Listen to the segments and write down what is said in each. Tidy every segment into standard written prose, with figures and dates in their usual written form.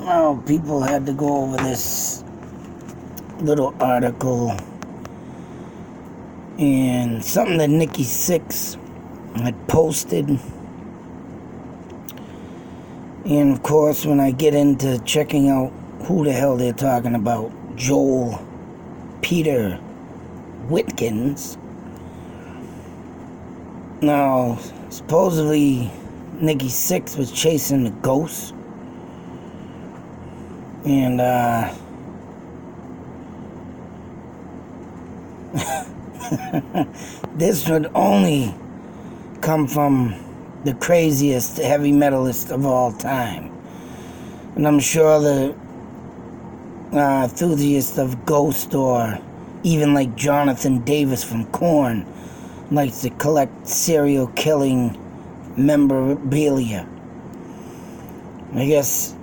Well, people had to go over this little article and something that Nikki Sixx had posted. And of course, when I get into checking out who the hell they're talking about, Joel Peter Witkins. Now, supposedly Nikki Sixx was chasing the ghost. And this would only come from the craziest heavy metalist of all time. And I'm sure the enthusiast of Ghost, or even like Jonathan Davis from Korn, likes to collect serial killing memorabilia. I guess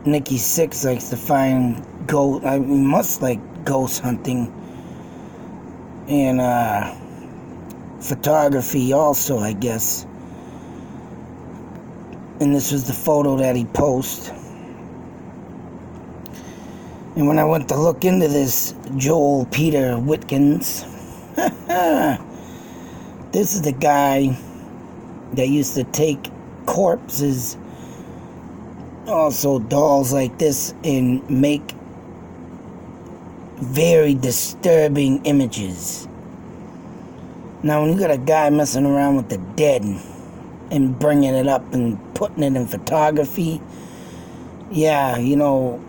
Nikki Sixx likes to find ghost. I mean, must like ghost hunting and photography also, I guess. And this was the photo that he posted. And when I went to look into this Joel Peter Witkins, this is the guy that used to take corpses, also dolls like this, and make very disturbing images. Now, when you got a guy messing around with the dead and bringing it up and putting it in photography, yeah, you know,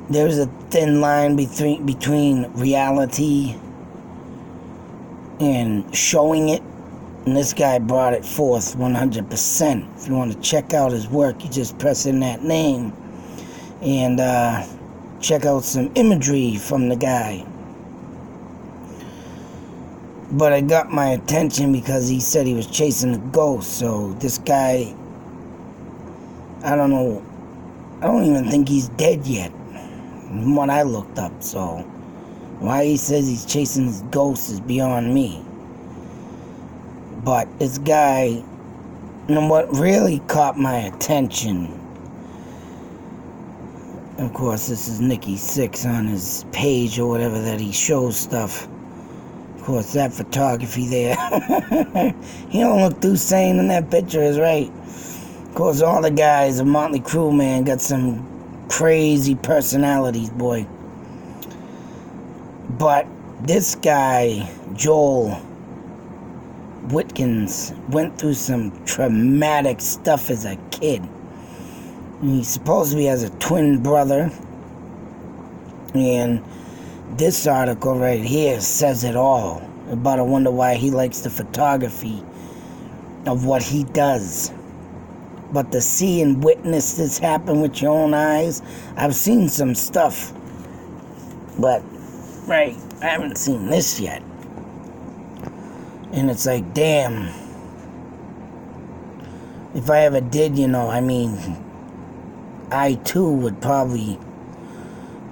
there's a thin line between reality and showing it. And this guy brought it forth 100%. If you want to check out his work, you just press in that name and check out some imagery from the guy. But it got my attention because he said he was chasing a ghost. So this guy, I don't know, I don't even think he's dead yet, from what I looked up. So why he says he's chasing his ghost is beyond me. But this guy, and what really caught my attention, of course, this is Nikki Sixx on his page or whatever that he shows stuff. Of course, that photography there, he don't look too sane in that picture, is right. Of course, all the guys of Motley Crue, man, got some crazy personalities, boy. But this guy, Joel Witkins, went through some traumatic stuff as a kid. And he supposedly has a twin brother. And this article right here says it all. About I wonder why he likes the photography of what he does. But to see and witness this happen with your own eyes, I've seen some stuff. But, right, I haven't seen this yet. And it's like, damn. If I ever did, you know, I mean, I too would probably,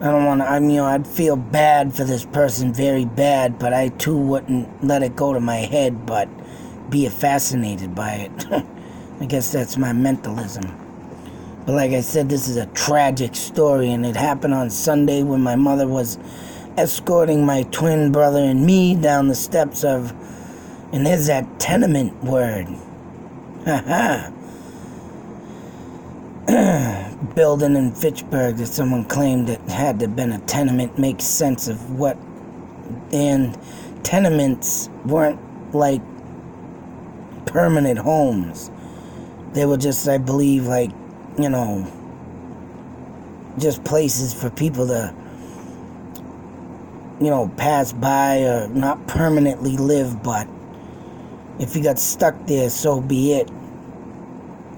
I don't want to, I mean, you know, I'd feel bad for this person, very bad, but I too wouldn't let it go to my head, but be fascinated by it. I guess that's my mentalism. But like I said, this is a tragic story, and it happened on Sunday when my mother was escorting my twin brother and me down the steps of, and there's that tenement word. Haha. Building in Fitchburg that someone claimed it had to have been a tenement makes sense of what. And tenements weren't like permanent homes. They were just, I believe, like, you know, just places for people to, you know, pass by or not permanently live, but if you got stuck there, so be it.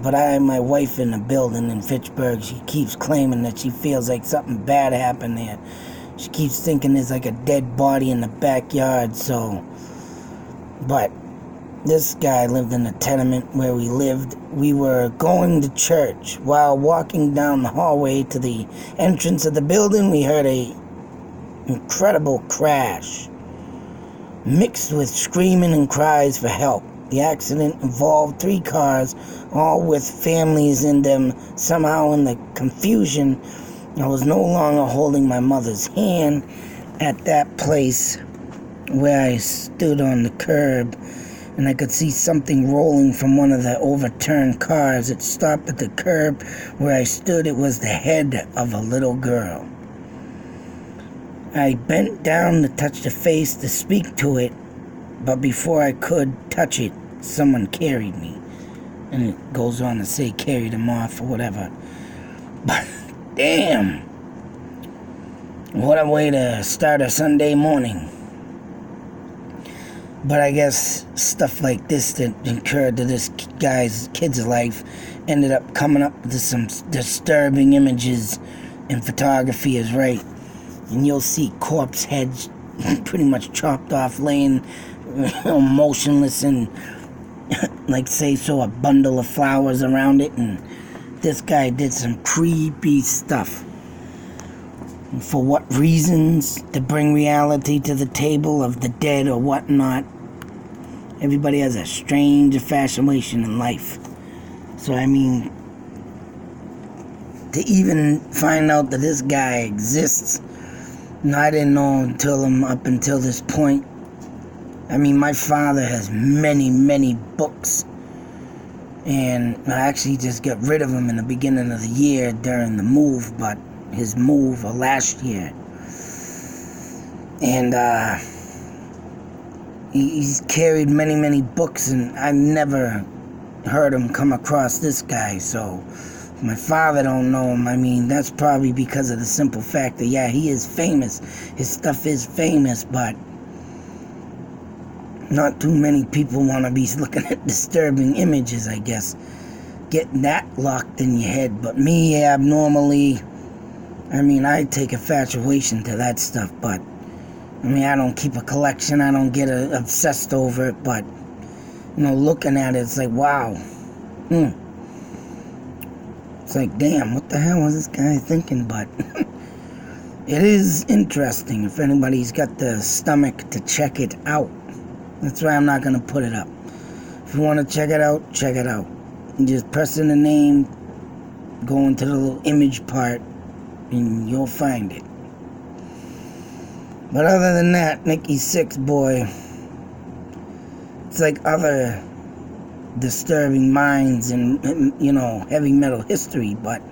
But my wife in the building in Fitchburg, she keeps claiming that she feels like something bad happened there. She keeps thinking there's like a dead body in the backyard, so. But this guy lived in a tenement where we lived. We were going to church. While walking down the hallway to the entrance of the building, we heard a incredible crash, mixed with screaming and cries for help. The accident involved 3 cars, all with families in them. Somehow in the confusion, I was no longer holding my mother's hand at that place where I stood on the curb, and I could see something rolling from one of the overturned cars. It stopped at the curb where I stood. It was the head of a little girl. I bent down to touch the face to speak to it, but before I could touch it, someone carried me. And it goes on to say carried him off or whatever. But damn, what a way to start a Sunday morning. But I guess stuff like this that occurred to this kid's life ended up coming up with some disturbing images, and photography is right. And you'll see corpse heads pretty much chopped off, laying motionless, and like say so a bundle of flowers around it. And this guy did some creepy stuff. And for what reasons? To bring reality to the table of the dead or whatnot. Everybody has a strange fascination in life. So I mean, to even find out that this guy exists, I didn't know up until this point. I mean, my father has many, many books, and I actually just got rid of them in the beginning of the year during the move, but his move last year. And he's carried many, many books, and I never heard him come across this guy. So my father don't know him. I mean, that's probably because of the simple fact that, yeah, he is famous. His stuff is famous, but not too many people want to be looking at disturbing images, I guess. Getting that locked in your head. But me, abnormally, I mean, I take infatuation to that stuff, but I mean, I don't keep a collection. I don't get obsessed over it, but, you know, looking at it, it's like, wow. It's like, damn, what the hell was this guy thinking? But it is interesting if anybody's got the stomach to check it out. That's why I'm not going to put it up. If you want to check it out, check it out. You just press in the name, go into the little image part, and you'll find it. But other than that, Nikki Sixx, boy, it's like other disturbing minds and, you know, heavy metal history, but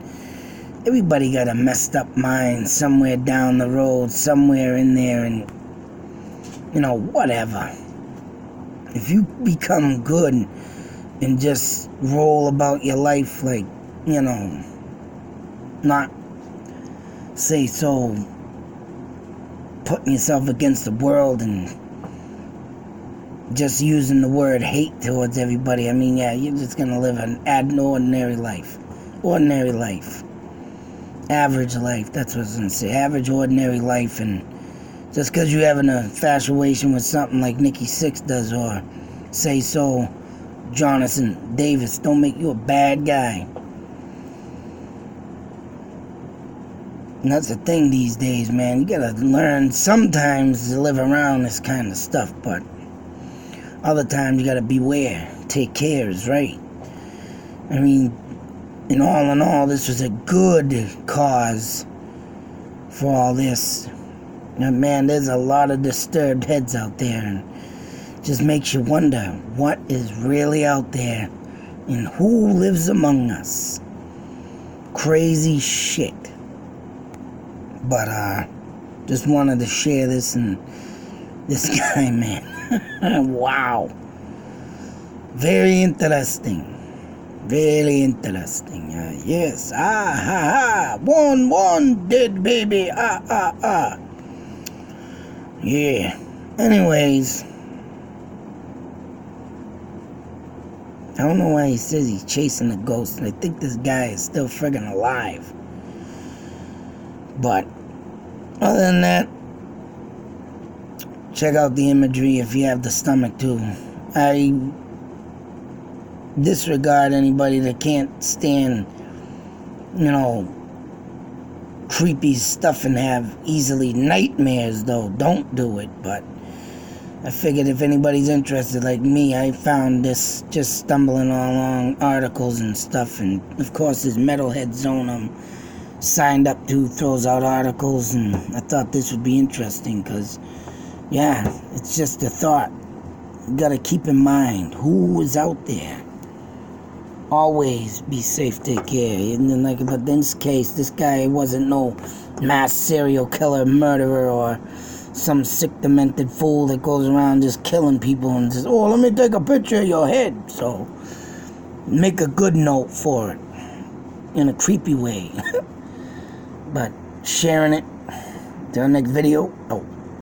everybody got a messed up mind somewhere down the road, somewhere in there, and, you know, whatever. If you become good and just roll about your life like, you know, not say so putting yourself against the world and just using the word hate towards everybody. I mean, yeah, you're just gonna live an ordinary life. Ordinary life. Average life, that's what I was gonna say. Average, ordinary life, and just because you have an infatuation with something like Nikki Sixx does, or say so Jonathan Davis, don't make you a bad guy. And that's the thing these days, man. You gotta learn sometimes to live around this kind of stuff, but other times you gotta beware. Take care is right. I mean, in all, this was a good cause for all this. Now, man, there's a lot of disturbed heads out there, and just makes you wonder what is really out there and who lives among us. Crazy shit. But, just wanted to share this, and this guy, man. Wow. Very interesting. Very interesting. Yes. Ha. One dead baby. Yeah. Anyways. I don't know why he says he's chasing a ghost, and I think this guy is still friggin' alive. But other than that, check out the imagery if you have the stomach to. I disregard anybody that can't stand, you know, creepy stuff and have easily nightmares, though. Don't do it. But I figured if anybody's interested like me, I found this just stumbling along articles and stuff, and of course this Metalhead Zone I'm signed up to throws out articles, and I thought this would be interesting because, yeah, it's just a thought. You gotta keep in mind who is out there. Always be safe, take care. And then, like, but in this case, this guy wasn't no mass serial killer, murderer, or some sick, demented fool that goes around just killing people and says, "Oh, let me take a picture of your head." So, make a good note for it in a creepy way. But sharing it. Till the next video. Oh.